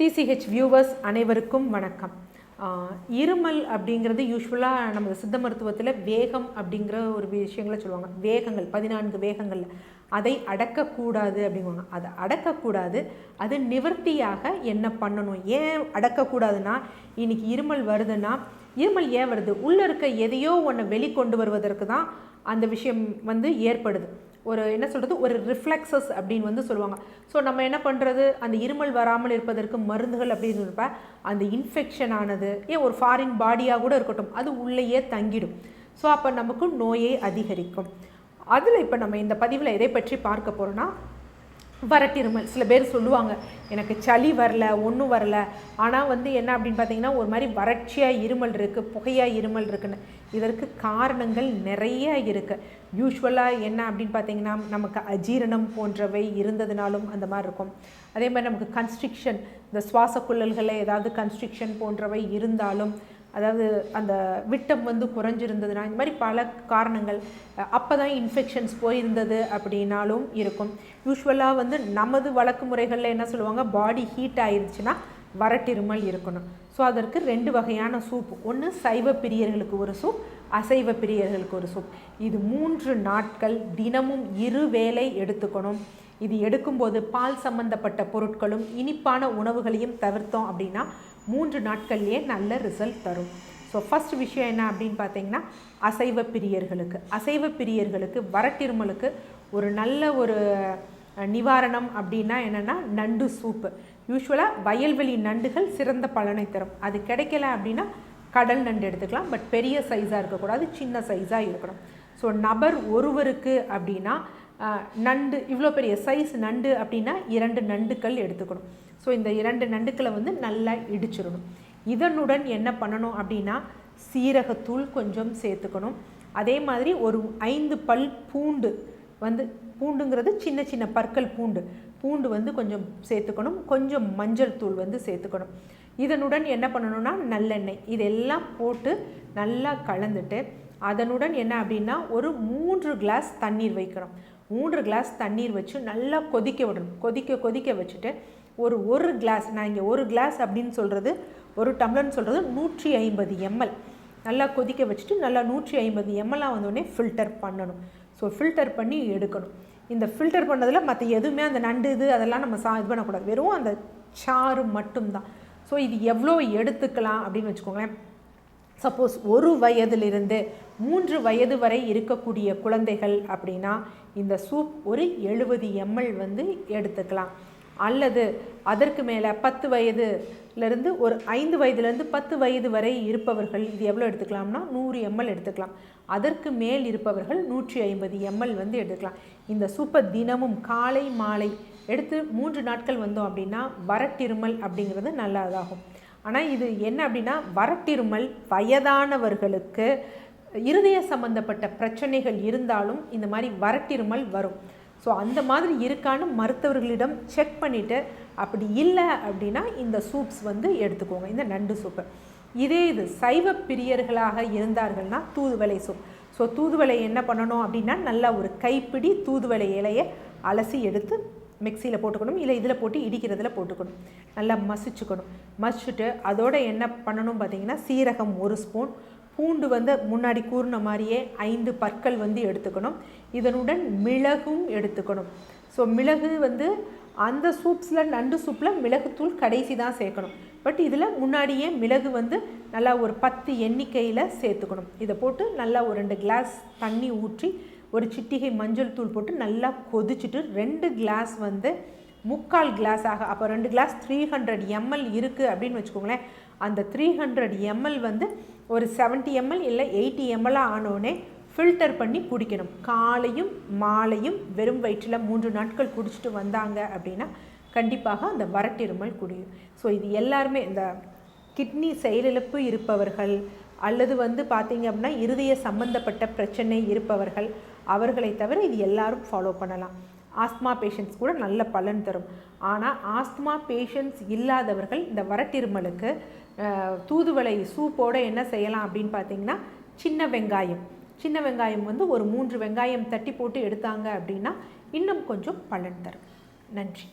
PCH viewers அனைவருக்கும் வணக்கம். இருமல் அப்படிங்கிறது யூஸ்வலாக நம்ம சித்த மருத்துவத்தில் வேகம் அப்படிங்கிற ஒரு விஷயங்களை சொல்லுவாங்க. வேகங்கள் 14 வேகங்கள் அதை அடக்கக்கூடாது அப்படிங்குவாங்க. அதை அடக்கக்கூடாது, அது நிவர்த்தியாக என்ன பண்ணணும்? ஏன் அடக்கக்கூடாதுன்னா, இன்றைக்கி இருமல் வருதுன்னா, இருமல் ஏன் வருது? உள்ளே இருக்க எதையோ ஒன்றை வெளிக்கொண்டு வருவதற்கு தான் அந்த விஷயம் ஏற்படுது. ஒரு என்ன சொல்கிறது, ஒரு ரிஃப்ளெக்ஸஸ் அப்படின்னு சொல்லுவாங்க. ஸோ நம்ம என்ன பண்ணுறது, அந்த இருமல் வராமல் இருப்பதற்கு மருந்துகள் அப்படின்னு இருப்ப அந்த இன்ஃபெக்ஷன் ஆனது ஏன் ஒரு ஃபாரின் பாடியாக கூட இருக்கட்டும், அது உள்ளேயே தங்கிடும். ஸோ அப்போ நமக்கு நோயை அதிகரிக்கும். அதில் இப்போ நம்ம இந்த பதிவில் எதை பற்றி பார்க்க போகிறோன்னா, வறட்டிருமல். சில பேர் சொல்லுவாங்க, எனக்கு சளி வரல, ஒன்றும் வரல, ஆனால் என்ன அப்படின்னு பார்த்தீங்கன்னா, ஒரு மாதிரி வறட்சியாக இருமல் இருக்குது, புகையாக இருமல் இருக்குன்னு. இதற்கு காரணங்கள் நிறைய இருக்குது. யூஸ்வலாக என்ன அப்படின்னு பார்த்தீங்கன்னா, நமக்கு அஜீரணம் போன்றவை இருந்ததுனாலும் அந்த மாதிரி இருக்கும். அதே மாதிரி நமக்கு கன்ஸ்ட்ரிக்ஷன், இந்த சுவாச குழல்களில் ஏதாவது கன்ஸ்ட்ரிக்ஷன் போன்றவை இருந்தாலும், அதாவது அந்த விட்டம் குறைஞ்சிருந்ததுன்னா, இந்த மாதிரி பல காரணங்கள், அப்போ தான் இன்ஃபெக்ஷன்ஸ் போயிருந்தது அப்படின்னாலும் இருக்கும். யூஸ்வலாக நமது வழக்கு முறைகளில் என்ன சொல்லுவாங்க, பாடி ஹீட் ஆயிடுச்சுன்னா வறட்டிருமல் இருக்கணும். ஸோ அதற்கு 2 வகையான சூப். ஒன்று சைவ பிரியர்களுக்கு ஒரு சூப், அசைவ பிரியர்களுக்கு ஒரு சூப். இது 3 நாட்கள் தினமும் 2 வேளை எடுத்துக்கணும். இது எடுக்கும்போது பால் சம்பந்தப்பட்ட பொருட்களும் இனிப்பான உணவுகளையும் தவிர்த்தோம் அப்படின்னா 3 நாட்கள்லேயே நல்ல ரிசல்ட் தரும். ஸோ ஃபஸ்ட் விஷயம் என்ன அப்படின்னு பார்த்தீங்கன்னா, அசைவ பிரியர்களுக்கு வறட்டிருமலுக்கு ஒரு நல்ல ஒரு நிவாரணம் அப்படின்னா என்னென்னா, நண்டு சூப்பு. யூஸ்வலாக வயல்வெளி நண்டுகள் சிறந்த பலனை தரும். அது கிடைக்கல அப்படின்னா கடல் நண்டு எடுத்துக்கலாம். பட் பெரிய சைஸாக இருக்கக்கூடாது, சின்ன சைஸாக இருக்கணும். ஸோ நபர் ஒருவருக்கு அப்படின்னா நண்டு, இவ்வளோ பெரிய சைஸ் நண்டு அப்படின்னா 2 நண்டுக்கள் எடுத்துக்கணும். ஸோ இந்த 2 நண்டுக்களை நல்லா இடிச்சிடணும். இதனுடன் என்ன பண்ணணும் அப்படின்னா, சீரகத்தூள் கொஞ்சம் சேர்த்துக்கணும். அதே மாதிரி ஒரு 5 பல் பூண்டு, பூண்டுங்கிறது சின்ன சின்ன பற்கள் பூண்டு கொஞ்சம் சேர்த்துக்கணும். கொஞ்சம் மஞ்சள் தூள் சேர்த்துக்கணும். இதனுடன் என்ன பண்ணணும்னா, நல்லெண்ணெய், இதெல்லாம் போட்டு நல்லா கலந்துட்டு, அதனுடன் என்ன அப்படின்னா ஒரு 3 கிளாஸ் தண்ணீர் வைக்கணும். 3 கிளாஸ் தண்ணீர் வச்சு நல்லா கொதிக்க விடணும். கொதிக்க வச்சுட்டு ஒரு கிளாஸ், நான் இங்கே 1 கிளாஸ் அப்படின்னு சொல்கிறது, 1 டம்ளர்னு சொல்கிறது 150 ml நல்லா கொதிக்க வச்சுட்டு, நல்லா 150 ml வந்தோடனே ஃபில்டர் பண்ணணும். ஸோ ஃபில்டர் பண்ணி எடுக்கணும். இந்த ஃபில்டர் பண்ணதில் மற்ற எதுவுமே, அந்த நண்டு அதெல்லாம் நம்ம இது பண்ணக்கூடாது, வெறும் அந்த சாறு மட்டும்தான். ஸோ இது எவ்வளோ எடுத்துக்கலாம் அப்படின்னு வச்சுக்கோங்களேன். சப்போஸ் 1 வயதிலிருந்து 3 வயது வரை இருக்கக்கூடிய குழந்தைகள் அப்படின்னா இந்த சூப் ஒரு 70 ml எடுத்துக்கலாம். அல்லது அதற்கு மேலே 10 வயதுலேருந்து ஒரு 5 வயதுலேருந்து 10 வயது வரை இருப்பவர்கள் இது எவ்வளோ எடுத்துக்கலாம்னா 100 ml எடுத்துக்கலாம். அதற்கு மேல் இருப்பவர்கள் 150 ml எடுத்துக்கலாம். இந்த சூப்பை தினமும் காலை மாலை எடுத்து 3 நாட்கள் வந்தோம் அப்படின்னா வறட்டிருமல் அப்படிங்கிறது நல்லா இதாகும். ஆனால் இது என்ன அப்படின்னா, வறட்டிருமல் வயதானவர்களுக்கு இருதய சம்பந்தப்பட்ட பிரச்சனைகள் இருந்தாலும் இந்த மாதிரி வறட்டிருமல் வரும். ஸோ அந்த மாதிரி இருக்கான்னு மருத்துவர்களிடம் செக் பண்ணிவிட்டு, அப்படி இல்லை அப்படின்னா இந்த சூப்ஸ் எடுத்துக்கோங்க, இந்த நண்டு சூப்பு. இது சைவ பிரியர்களாக இருந்தார்கள்னா தூதுவளை சூப். ஸோ தூதுவளை என்ன பண்ணணும் அப்படின்னா, நல்லா ஒரு கைப்பிடி தூதுவளை இலையை அலசி எடுத்து மிக்சியில் போட்டுக்கணும், இல்லை இதில் போட்டு இடிக்கிறதுல போட்டுக்கணும். நல்லா மசிச்சுட்டு அதோட என்ன பண்ணணும் பார்த்தீங்கன்னா, சீரகம் 1 ஸ்பூன், பூண்டு முன்னாடி கூறின மாதிரியே 5 பற்கள் எடுத்துக்கணும். இதனுடன் மிளகும் எடுத்துக்கணும். ஸோ மிளகு அந்த சூப்ஸில், நண்டு சூப்பில் மிளகுத்தூள் கடைசி தான் சேர்க்கணும். பட் இதில் முன்னாடியே மிளகு நல்லா ஒரு 10 எண்ணிக்கையில் சேர்த்துக்கணும். இதை போட்டு நல்லா ஒரு 2 கிளாஸ் தண்ணி ஊற்றி ஒரு சிட்டிகை மஞ்சள் தூள் போட்டு நல்லா கொதிச்சுட்டு 2 கிளாஸ் 3/4 கிளாஸாக, அப்போ 2 கிளாஸ் 300 ml இருக்குது அப்படின்னு வச்சுக்கோங்களேன். அந்த 300 ml ஒரு 70 ml இல்லை 80 ml ஆனோடனே ஃபில்டர் பண்ணி குடிக்கணும். காலையும் மாலையும் வெறும் வயிற்றில் 3 நாட்கள் குடிச்சிட்டு வந்தாங்க அப்படின்னா கண்டிப்பாக அந்த வறட்டிருமல் குடியும். ஸோ இது எல்லாருமே, இந்த கிட்னி செயலிழப்பு இருப்பவர்கள் அல்லது பார்த்தீங்க அப்படின்னா இருதய சம்பந்தப்பட்ட பிரச்சனை இருப்பவர்கள், அவர்களை தவிர இது எல்லாரும் ஃபாலோ பண்ணலாம். ஆஸ்துமா பேஷண்ட்ஸ் கூட நல்ல பலன் தரும். ஆனால் ஆஸ்துமா பேஷண்ட்ஸ் இல்லாதவர்கள் இந்த வறட்டிருமலுக்கு தூதுவளை சூப்போடு என்ன செய்யலாம் அப்படின்னு பார்த்தீங்கன்னா, சின்ன வெங்காயம் ஒரு 3 வெங்காயம் தட்டி போட்டு எடுத்தாங்க அப்படின்னா இன்னும் கொஞ்சம் பலன் தரும். நன்றி.